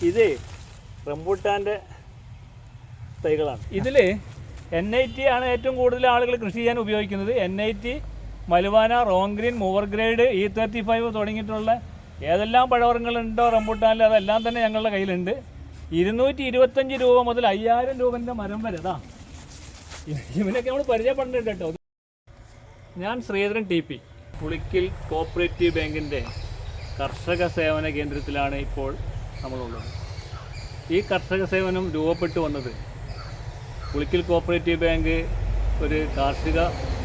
ഇത് റംബൂട്ടാൻ്റെ തൈകളാണ്. ഇതിൽ NIT ആണ് ഏറ്റവും കൂടുതൽ ആളുകൾ കൃഷി ചെയ്യാൻ ഉപയോഗിക്കുന്നത്. NIT, മലുവാന, റോങ്ഗ്രീൻ, മൂവർ ഗ്രേഡ്, E35 തുടങ്ങിയിട്ടുള്ള ഏതെല്ലാം പഴവർഗ്ഗങ്ങളുണ്ടോ റംബൂട്ടാനിൽ അതെല്ലാം തന്നെ ഞങ്ങളുടെ കയ്യിലുണ്ട്. 225 രൂപ മുതൽ 5000 രൂപൻ്റെ മരം വരെ. ഇവനൊക്കെ നമ്മൾ പരിചയപ്പെടുന്നുണ്ട് കേട്ടോ. ഞാൻ ശ്രീധരൻ TP, പുളിക്കൽ കോഓപ്പറേറ്റീവ് ബാങ്കിൻ്റെ കർഷക സേവന കേന്ദ്രത്തിലാണ് ഇപ്പോൾ നമ്മളുള്ളത്. ഈ കർഷക സേവനം രൂപപ്പെട്ടു വന്നത് പുളിക്കൽ കോഓപ്പറേറ്റീവ് ബാങ്ക് ഒരു കാർഷിക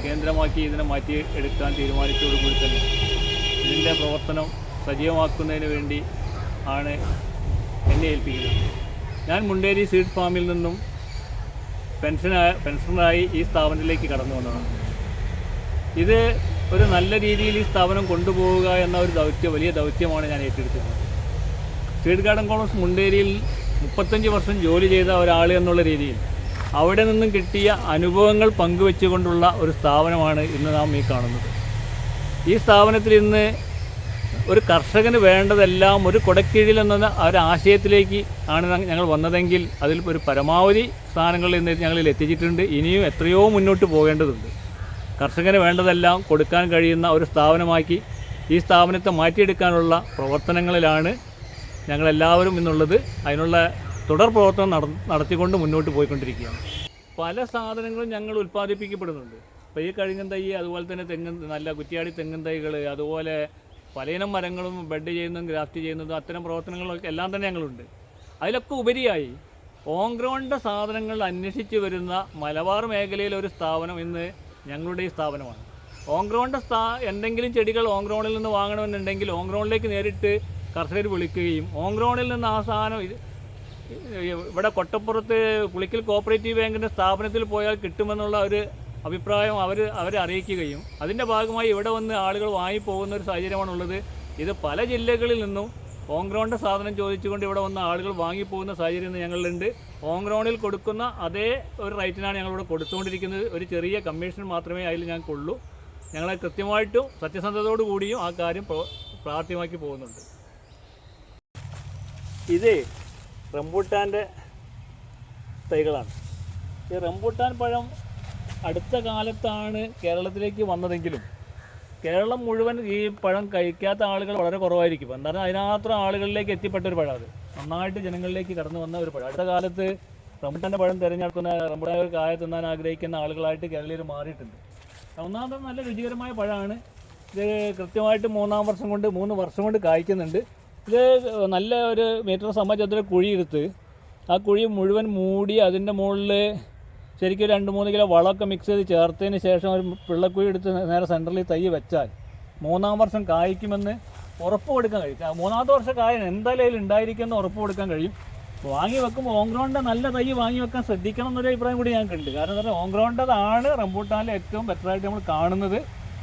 കേന്ദ്രമാക്കി ഇതിനെ മാറ്റി എടുക്കാൻ തീരുമാനിച്ചതോടുകൂടി തന്നെ ഇതിൻ്റെ പ്രവർത്തനം സജീവമാക്കുന്നതിന് വേണ്ടി ആണ് എന്നെ ഏൽപ്പിക്കുന്നത്. ഞാൻ മുണ്ടേരി സീഡ് ഫാമിൽ നിന്നും പെൻഷനറായി ഈ സ്ഥാപനത്തിലേക്ക് കടന്നു വന്നതാണ്. ഇത് ഒരു നല്ല രീതിയിൽ ഈ സ്ഥാപനം കൊണ്ടുപോവുക എന്ന ഒരു വലിയ ദൗത്യമാണ് ഞാൻ ഏറ്റെടുത്തിരുന്നത്. സീഡ് ഗാർഡൻ കോളേജ് മുണ്ടേരിയിൽ 35 വർഷം ജോലി ചെയ്ത ഒരാൾ എന്നുള്ള രീതിയിൽ അവിടെ നിന്നും കിട്ടിയ അനുഭവങ്ങൾ പങ്കുവെച്ചുകൊണ്ടുള്ള ഒരു സ്ഥാപനമാണ് ഇന്ന് നാം ഈ കാണുന്നത്. ഈ സ്ഥാപനത്തിൽ ഇന്ന് ഒരു കർഷകന് വേണ്ടതെല്ലാം ഒരു കൊടക്കീഴിൽ എന്ന ഒരാശയത്തിലേക്ക് ആണ് ഞങ്ങൾ വന്നതെങ്കിൽ അതിൽ ഒരു പരമാവധി സ്ഥാനങ്ങളിൽ ഇന്ന് ഞങ്ങളിൽ എത്തിച്ചിട്ടുണ്ട്. ഇനിയും എത്രയോ മുന്നോട്ട് പോകേണ്ടതുണ്ട്. കർഷകന് വേണ്ടതെല്ലാം കൊടുക്കാൻ കഴിയുന്ന ഒരു സ്ഥാപനമാക്കി ഈ സ്ഥാപനത്തെ മാറ്റിയെടുക്കാനുള്ള പ്രവർത്തനങ്ങളിലാണ് ഞങ്ങളെല്ലാവരും ഇന്നുള്ളത്. അതിനുള്ള തുടർ പ്രവർത്തനം നടത്തിക്കൊണ്ട് മുന്നോട്ട് പോയിക്കൊണ്ടിരിക്കുകയാണ്. പല സാധനങ്ങളും ഞങ്ങൾ ഉൽപ്പാദിപ്പിക്കപ്പെടുന്നുണ്ട്. ഇപ്പോൾ ഈ കഴുങ്ങൻ തൈ, അതുപോലെ തന്നെ നല്ല കുറ്റിയാടി തെങ്ങിൻ തൈകൾ, അതുപോലെ പലയിനം മരങ്ങളും ബെഡ് ചെയ്യുന്നതും ഗ്രാഫ്റ്റ് ചെയ്യുന്നതും അത്തരം പ്രവർത്തനങ്ങളൊക്കെ എല്ലാം തന്നെ ഞങ്ങളുണ്ട്. അതിലൊക്കെ ഉപരിയായി ഓൺഗ്രൗണ്ട് സാധനങ്ങൾ അന്വേഷിച്ച് വരുന്ന മലബാർ മേഖലയിലെ ഒരു സ്ഥാപനം ഇന്ന് ഞങ്ങളുടെ ഈ സ്ഥാപനമാണ്. ഓൺഗ്രൗണ്ട് എന്തെങ്കിലും ചെടികൾ ഓൺഗ്രൗണ്ടിൽ നിന്ന് വാങ്ങണമെന്നുണ്ടെങ്കിൽ ഓൺഗ്രൗണ്ടിലേക്ക് നേരിട്ട് കർഷകർ വിളിക്കുകയും ഓൺഗ്രൗണ്ടിൽ നിന്ന് ആ സാധനം ഇവിടെ കൊട്ടപ്പുറത്ത് പുളിക്കൽ കോഓപ്പറേറ്റീവ് ബാങ്കിൻ്റെ സ്ഥാപനത്തിൽ പോയാൽ കിട്ടുമെന്നുള്ള ഒരു അഭിപ്രായം അവരെ അറിയിക്കുകയും അതിൻ്റെ ഭാഗമായി ഇവിടെ വന്ന് ആളുകൾ വാങ്ങിപ്പോകുന്ന ഒരു സാഹചര്യമാണുള്ളത്. ഇത് പല ജില്ലകളിൽ നിന്നും ഓൺഗ്രൗണ്ട് സാധനം ചോദിച്ചുകൊണ്ട് ഇവിടെ വന്ന ആളുകൾ വാങ്ങിപ്പോകുന്ന സാഹചര്യം ഞങ്ങളിലുണ്ട്. ഓൺഗ്രൗണ്ടിൽ കൊടുക്കുന്ന അതേ ഒരു റേറ്റിനാണ് ഞങ്ങളിവിടെ കൊടുത്തുകൊണ്ടിരിക്കുന്നത്. ഒരു ചെറിയ കമ്മീഷൻ മാത്രമേ അതിൽ ഞങ്ങൾക്കുള്ളൂ. ഞങ്ങളെ കൃത്യമായിട്ടും സത്യസന്ധതയോടു കൂടിയും ആ കാര്യം പ്രാവർത്തികമാക്കി പോകുന്നുണ്ട്. ഇത് റംബൂട്ടാൻ്റെ തൈകളാണ്. ഈ റംബൂട്ടാൻ പഴം അടുത്ത കാലത്താണ് കേരളത്തിലേക്ക് വന്നതെങ്കിലും കേരളം മുഴുവൻ ഈ പഴം കഴിക്കാത്ത ആളുകൾ വളരെ കുറവായിരിക്കും. എന്താണ് അതിനകത്ത് ആളുകളിലേക്ക് എത്തിപ്പെട്ട ഒരു പഴം, അത് നന്നായിട്ട് ജനങ്ങളിലേക്ക് കടന്നു വന്ന ഒരു പഴം. അടുത്ത കാലത്ത് റംബൂട്ടാൻ്റെ പഴം തിരഞ്ഞെടുക്കുന്ന റംബൂട്ടാൻ ഒരു കായ തിന്നാൻ ആഗ്രഹിക്കുന്ന ആളുകളായിട്ട് കേരളീയർ മാറിയിട്ടുണ്ട്. ഒന്നാമത് നല്ല രുചികരമായ പഴമാണ്. ഇത് കൃത്യമായിട്ട് 3 വർഷം കൊണ്ട് കായ്ക്കുന്നുണ്ട്. ഇത് നല്ല ഒരു മീറ്റർ സമചതുര കുഴിയെടുത്ത് ആ കുഴി മുഴുവൻ മൂടി അതിൻ്റെ മുകളിൽ ശരിക്കും 2-3 കിലോ വളമൊക്കെ മിക്സ് ചെയ്ത് ചേർത്തതിന് ശേഷം ഒരു പിള്ളക്കുഴി എടുത്ത് നേരെ സെൻറ്ററിൽ തൈ വെച്ചാൽ 3-ാം വർഷം കായ്ക്കുമെന്ന് ഉറപ്പ് കൊടുക്കാൻ കഴിയും. 3-ാമത്തെ വർഷം കായ എന്തായാലും അതിൽ ഉണ്ടായിരിക്കുമെന്ന് ഉറപ്പ് കൊടുക്കാൻ കഴിയും. വാങ്ങി വെക്കുമ്പോൾ ഓൺഗ്രൗണ്ട് നല്ല തൈ വാങ്ങി വെക്കാൻ ശ്രദ്ധിക്കണം എന്നൊരു അഭിപ്രായം കൂടി ഞങ്ങൾക്കുണ്ട്. കാരണം എന്താ പറയുക, ഓൺഗ്രൗണ്ടതാണ് റംബൂട്ടാനിൽ ഏറ്റവും ബെറ്ററായിട്ട് നമ്മൾ കാണുന്നത്.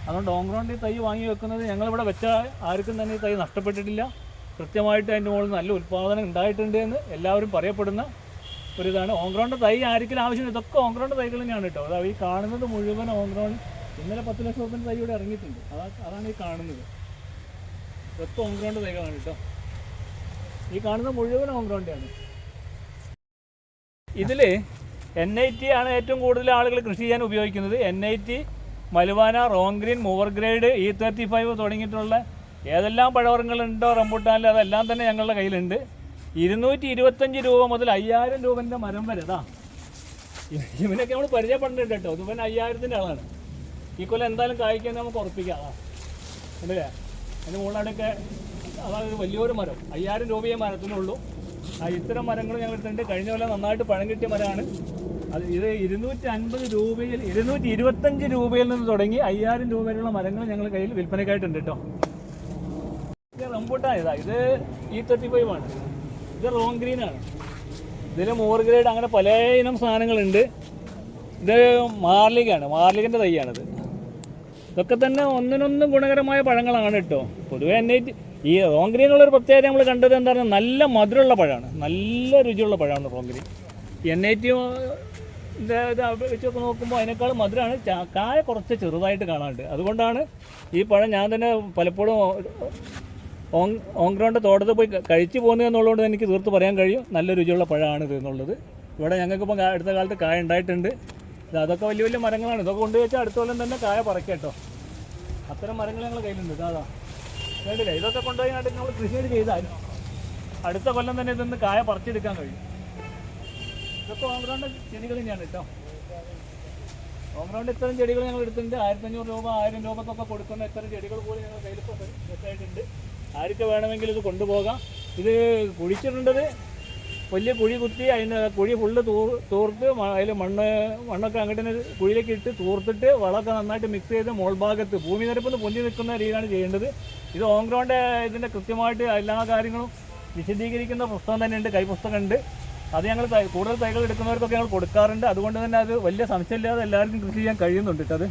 അതുകൊണ്ട് ഓൺഗ്രൗണ്ടിൽ തൈ വാങ്ങി വെക്കുന്നത് ഞങ്ങളിവിടെ വെച്ചാൽ ആർക്കും തന്നെ ഈ തൈ നഷ്ടപ്പെട്ടിട്ടില്ല. കൃത്യമായിട്ട് അതിൻ്റെ മുകളിൽ നല്ല ഉൽപ്പാദനം ഉണ്ടായിട്ടുണ്ട് എന്ന് എല്ലാവരും പറയപ്പെടുന്ന ഒരിതാണ്. ഓൺഗ്രൗണ്ട് തൈ ആർക്കെങ്കിലും ആവശ്യമില്ല. ഇതൊക്കെ ഓൺഗ്രൗണ്ട് തൈകൾ തന്നെയാണ് കേട്ടോ. അതായത് ഈ കാണുന്നത് മുഴുവൻ ഓൺഗ്രൗണ്ട്. ഇന്നലെ 10 ലക്ഷം രൂപ തൈ ഇവിടെ ഇറങ്ങിയിട്ടുണ്ട്. അതാണ് ഈ കാണുന്നത്. ഇതൊക്കെ ഓൺഗ്രൗണ്ട് തൈകളാണ് കേട്ടോ. ഈ കാണുന്നത് മുഴുവൻ ഓൺഗ്രൗണ്ടാണ്. ഇതിൽ NIT ആണ് ഏറ്റവും കൂടുതൽ ആളുകൾ കൃഷി ചെയ്യാൻ ഉപയോഗിക്കുന്നത്. NIT, മലുവാന, റോങ്ഗ്രീൻ, മൂവർ ഗ്രേഡ്, E35 തുടങ്ങിയിട്ടുള്ള ഏതെല്ലാം പഴവർഗ്ഗങ്ങളുണ്ടോ റംബൂട്ടാനിൽ അതെല്ലാം തന്നെ ഞങ്ങളുടെ കയ്യിലുണ്ട്. 225 രൂപ മുതൽ 5000 രൂപൻ്റെ മരം വരെ. ഇവനൊക്കെ നമ്മൾ പരിചയപ്പെടുന്നുണ്ട് കേട്ടോ. ഇവൻ 5000-ൻ്റെ ആളാണ്. ഈ കൊല്ലം എന്തായാലും കായ്ക്കാൻ നമുക്ക് ഉറപ്പിക്കാം. അല്ലേ? അതിന് മുകളിലവിടെയൊക്കെ അതായത് വലിയൊരു മരം 5000 രൂപയെ മരത്തിനുള്ളൂ. ഇത്തരം മരങ്ങൾ ഞങ്ങൾ എടുത്തിട്ടുണ്ട്. കഴിഞ്ഞ കൊല്ലം നന്നായിട്ട് പഴം കിട്ടിയ മരമാണ് അത്. ഇത് 250 രൂപയിൽ 225 രൂപയിൽ നിന്ന് തുടങ്ങി 5000 രൂപ വരെയുള്ള മരങ്ങൾ ഞങ്ങൾ കയ്യിൽ വിൽപ്പനയ്ക്കായിട്ടുണ്ട് കേട്ടോ. ഇത് റംബൂട്ടാൻ. ഇത് E35 ആണ്. ഇത് റോങ് ഗ്രീനാണ്. ഇതിൽ മൂവർ ഗ്രേഡ് അങ്ങനെ പല ഇനം സാധനങ്ങളുണ്ട്. ഇത് മാർലികയാണ്. മാർലികൻ്റെ തൈയാണിത്. ഇതൊക്കെ തന്നെ ഒന്നിനൊന്നും ഗുണകരമായ പഴങ്ങളാണ് കേട്ടോ. പൊതുവേ ഈ റോങ് ഗ്രീനുള്ളൊരു പ്രത്യേകത നമ്മൾ കണ്ടത് എന്താ പറയുക, നല്ല മധുരമുള്ള പഴമാണ്, നല്ല രുചിയുള്ള പഴമാണ് റോങ് ഗ്രീൻ. NIT ഇത് വെച്ചൊക്കെ നോക്കുമ്പോൾ അതിനേക്കാൾ മധുരമാണ്. കായ കുറച്ച് ചെറുതായിട്ട് കാണാനുണ്ട്. അതുകൊണ്ടാണ് ഈ പഴം ഞാൻ തന്നെ പലപ്പോഴും ഓങ്ക്രോണ്ട് തോട്ടത്തിൽ പോയി കഴിച്ചു പോകുന്നത് എന്നുള്ളതുകൊണ്ട് എനിക്ക് തീർത്ത് പറയാൻ കഴിയും നല്ല രുചിയുള്ള പഴമാണിത് എന്നുള്ളത്. ഇവിടെ ഞങ്ങൾക്കിപ്പോൾ അടുത്ത കാലത്ത് കായ ഉണ്ടായിട്ടുണ്ട്. അതൊക്കെ വലിയ വലിയ മരങ്ങളാണ്. ഇതൊക്കെ കൊണ്ടുവച്ചാൽ അടുത്ത കൊല്ലം തന്നെ കായ പറിക്കാം കേട്ടോ. അത്തരം മരങ്ങൾ ഞങ്ങൾ കയ്യിലുണ്ട്. അതാ വേണ്ടില്ല, ഇതൊക്കെ കൊണ്ടുപോയി നമ്മൾ കൃഷി ചെയ്താൽ അടുത്ത കൊല്ലം തന്നെ ഇതൊന്ന് കായ പറിച്ചെടുക്കാൻ കഴിയും. ഇതൊക്കെ ഓങ്ക്രോണ്ട് ചെടികൾ തന്നെയാണ് കേട്ടോ. ഓങ്ക്രോണ്ട് ഇത്തരം ചെടികൾ ഞങ്ങൾ എടുത്തിട്ടുണ്ട്. 1500 രൂപ 1000 രൂപക്കൊക്കെ കൊടുക്കുന്ന ഇത്തരം ചെടികൾ പോലും ഞങ്ങൾ കയ്യിലിപ്പോൾ സെറ്റായിട്ടുണ്ട്. ആർക്ക് വേണമെങ്കിലും ഇത് കൊണ്ടുപോകാം. ഇത് കുഴിച്ചിട്ടുണ്ടത് വലിയ കുഴി കുത്തി അതിന് കുഴി ഫുള്ള് തൂർത്ത് അതിൽ മണ്ണൊക്കെ അങ്ങോട്ട് കുഴിയിലേക്ക് ഇട്ട് തൂർത്തിട്ട് വളമൊക്കെ നന്നായിട്ട് മിക്സ് ചെയ്ത് മോൾ ഭാഗത്ത് ഭൂമി നിരപ്പിൽ പൊന്തി നിൽക്കുന്ന രീതിയാണ് ചെയ്യേണ്ടത്. ഇത് ഓങ്ക്രോണ്ട് ഇതിൻ്റെ കൃത്യമായിട്ട് എല്ലാ കാര്യങ്ങളും വിശദീകരിക്കുന്ന പുസ്തകം തന്നെയുണ്ട്, കൈപുസ്തകമുണ്ട്. അത് ഞങ്ങൾ കൂടുതൽ തൈകൾ എടുക്കുന്നവർക്കൊക്കെ ഞങ്ങൾ കൊടുക്കാറുണ്ട്. അതുകൊണ്ട് തന്നെ അത് വലിയ സംശയമില്ലാതെ എല്ലാവർക്കും കൃഷി ചെയ്യാൻ കഴിയുന്നുണ്ട് കേട്ടോ. അത്